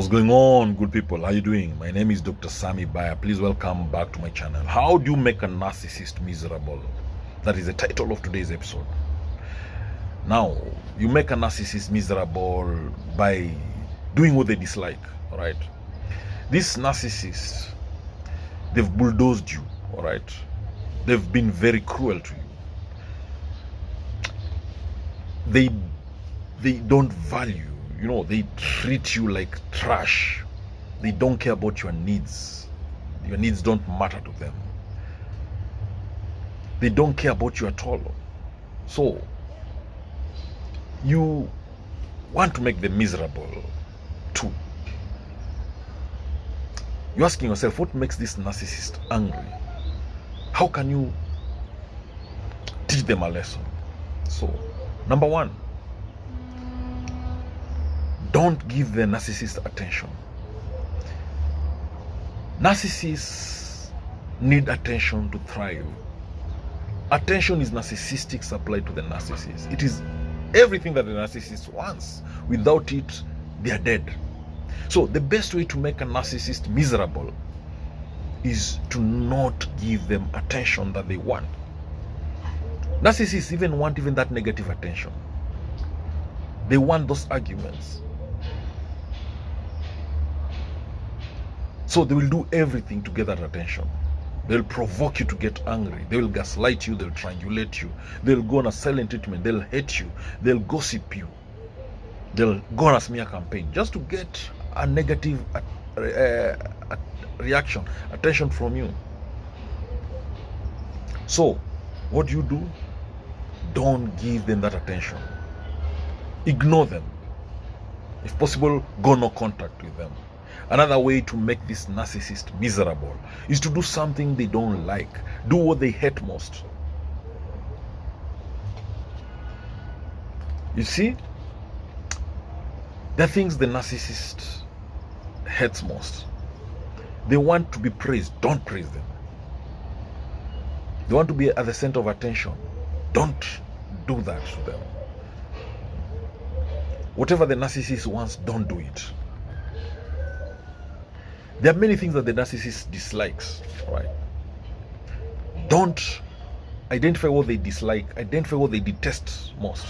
What's going on, good people? How you doing? My name is Dr. Sami Baya. Please welcome back to my channel. How do you make a narcissist miserable? That is the title of today's episode. Now, you make a narcissist miserable by doing what they dislike, all right? These narcissists, they've bulldozed you, all right? They've been very cruel to you. They don't value, they treat you like trash. They don't care about your needs. Your needs don't matter to them. They don't care about you at all. So you want to make them miserable too. You're asking yourself, what makes this narcissist angry? How can you teach them a lesson? So, number one, don't give the narcissist attention. Narcissists need attention to thrive. Attention is narcissistic supply to the narcissist. It is everything that the narcissist wants. Without it, they are dead. So the best way to make a narcissist miserable is to not give them attention that they want. Narcissists even want that negative attention. They want those arguments. So they will do everything to get that attention. They'll provoke you to get angry. They will gaslight you. They'll triangulate you. They'll go on a silent treatment. They'll hate you. They'll gossip you. They'll go on a smear campaign just to get a negative reaction, attention from you. So what do? Don't give them that attention. Ignore them. If possible, go no contact with them. Another way to make this narcissist miserable is to do something they don't like. Do what they hate most. You see, there are things the narcissist hates most. They want to be praised. Don't praise them. They want to be at the center of attention. Don't do that to them. Whatever the narcissist wants, don't do it. There are many things that the narcissist dislikes, right? Don't identify what they dislike, identify what they detest most.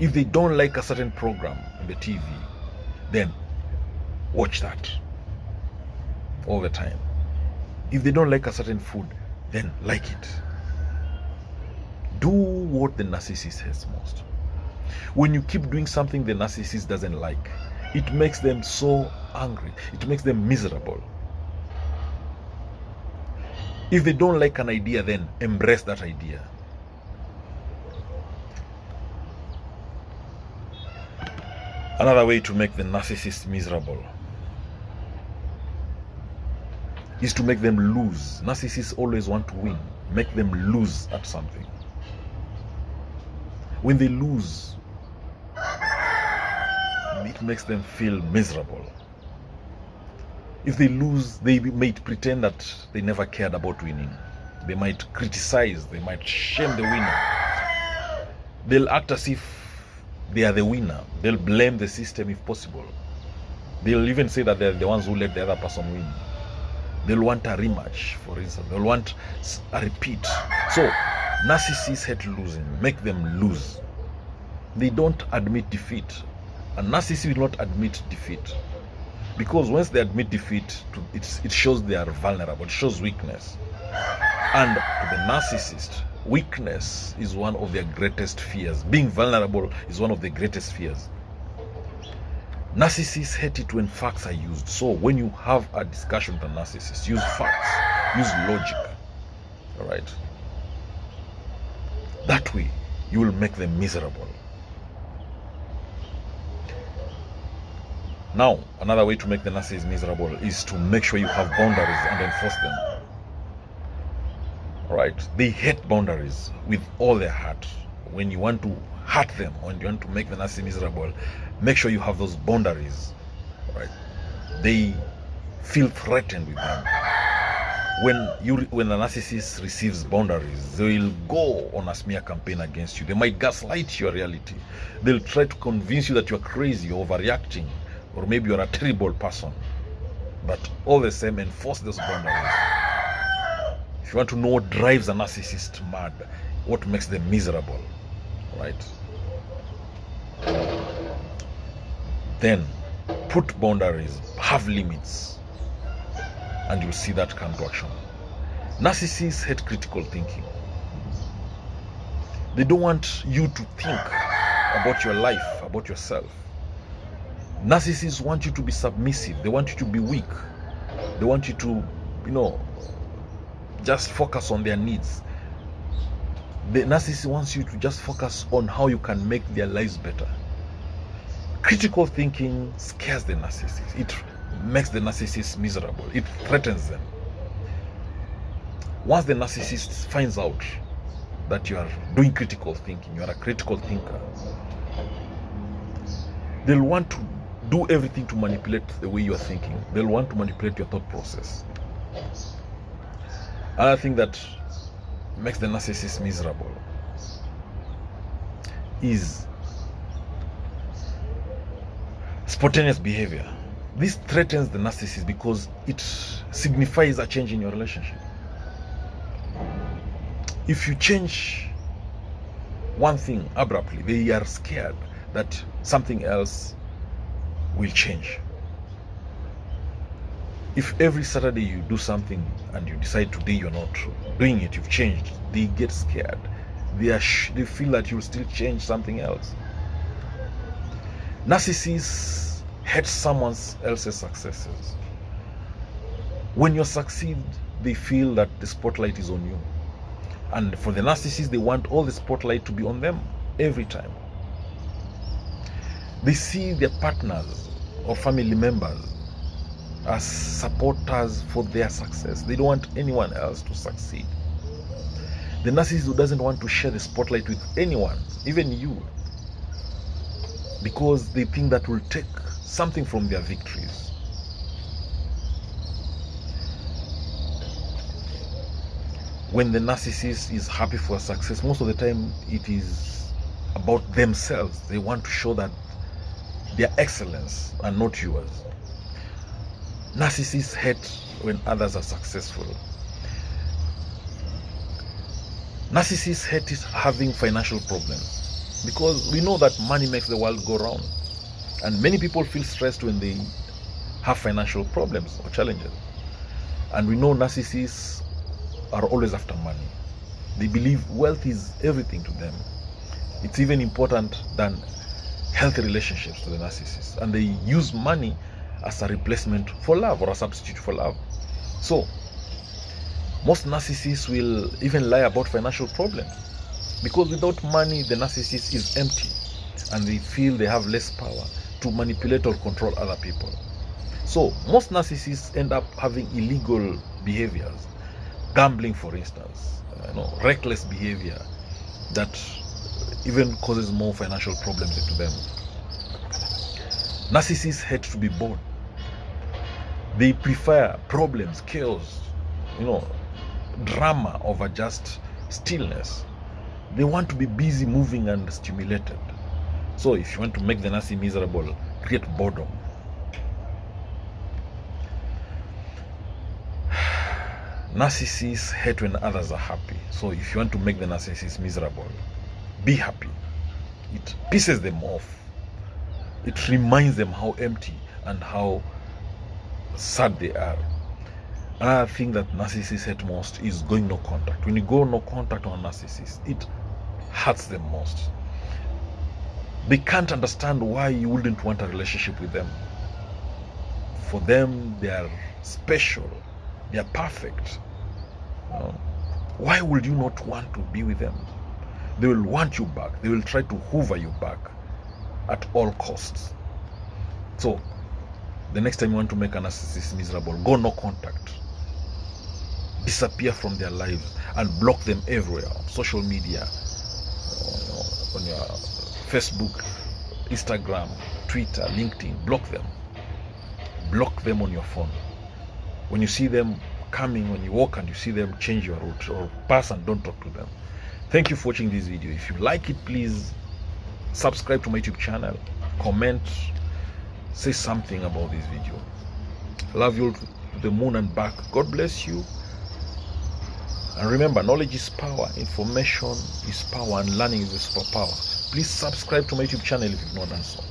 If they don't like a certain program on the TV, then watch that all the time. If they don't like a certain food, then like it. Do what the narcissist hates most. When you keep doing something the narcissist doesn't like, it makes them so angry. It makes them miserable. If they don't like an idea, then embrace that idea. Another way to make the narcissist miserable is to make them lose. Narcissists always want to win. Make them lose at something. When they lose, it makes them feel miserable. If they lose, they might pretend that they never cared about winning. They might criticize, they might shame the winner. They'll act as if they are the winner. They'll blame the system if possible. They'll even say that they're the ones who let the other person win. They'll want a rematch, for instance. They'll want a repeat. So, narcissists hate losing. Make them lose. They don't admit defeat. A narcissist will not admit defeat, because once they admit defeat, it shows they are vulnerable. It shows weakness. And to the narcissist, weakness is one of their greatest fears. Being vulnerable is one of the greatest fears. Narcissists hate it when facts are used. So when you have a discussion with a narcissist, use facts, use logic. All right? That way, you will make them miserable. Now, another way to make the narcissist miserable is to make sure you have boundaries and enforce them. Alright? They hate boundaries with all their heart. When you want to hurt them, when you want to make the narcissist miserable, make sure you have those boundaries. Alright? They feel threatened with them. When a narcissist receives boundaries, they will go on a smear campaign against you. They might gaslight your reality. They'll try to convince you that you're crazy, you're overreacting. or maybe you're a terrible person, but all the same enforce those boundaries. If you want to know what drives a narcissist mad, what makes them miserable, right? Then put boundaries, have limits, and you'll see that come to action. Narcissists hate critical thinking. They don't want you to think about your life, about yourself. Narcissists want you to be submissive. They want you to be weak. They want you to, just focus on their needs. The narcissist wants you to just focus on how you can make their lives better. Critical thinking scares the narcissist. It makes the narcissist miserable. It threatens them. Once the narcissist finds out that you are doing critical thinking, you are a critical thinker, they'll want to do everything to manipulate the way you are thinking. They'll want to manipulate your thought process. Another thing that makes the narcissist miserable is spontaneous behavior. This threatens the narcissist because it signifies a change in your relationship. If you change one thing abruptly, they are scared that something else will change. If every Saturday you do something and you decide today you're not doing it, you've changed, they get scared. They feel that you'll still change something else. Narcissists hate someone else's successes. When you succeed, they feel that the spotlight is on you. And for the narcissist, they want all the spotlight to be on them every time. They see their partners or family members as supporters for their success. They don't want anyone else to succeed. The narcissist doesn't want to share the spotlight with anyone, even you, because they think that will take something from their victories. When the narcissist is happy for success, most of the time it is about themselves. They want to show that their excellence and not yours. Narcissists hate when others are successful. Narcissists hate having financial problems because we know that money makes the world go round, and many people feel stressed when they have financial problems or challenges. And we know narcissists are always after money. They believe wealth is everything to them. It's even important than healthy relationships to the narcissist, and they use money as a replacement for love or a substitute for love. So most narcissists will even lie about financial problems because without money the narcissist is empty and they feel they have less power to manipulate or control other people. So most narcissists end up having illegal behaviors, gambling for instance, reckless behavior that even causes more financial problems to them. Narcissists hate to be bored. They prefer problems, chaos, drama over just stillness. They want to be busy, moving and stimulated. So if you want to make the narcissist miserable, create boredom. Narcissists hate when others are happy. So if you want to make the narcissist miserable, be happy. It pisses them off. It reminds them how empty and how sad they are. Another thing that narcissists hate most is going no contact. When you go no contact on a narcissist, it hurts them most. They can't understand why you wouldn't want a relationship with them. For them, they are special. They are perfect. Why would you not want to be with them? They will want you back. They will try to hoover you back at all costs. So the next time you want to make a narcissist miserable, go no contact. Disappear from their lives and block them everywhere. On social media, on your Facebook, Instagram, Twitter, LinkedIn. Block them. Block them on your phone. When you see them coming, when you walk and you see them, change your route or pass and don't talk to them. Thank you for watching this video. If you like it, please subscribe to my YouTube channel, comment, say something about this video. I love you to the moon and back. God bless you. And remember, knowledge is power, information is power, and learning is a superpower. Please subscribe to my YouTube channel if you've not done so.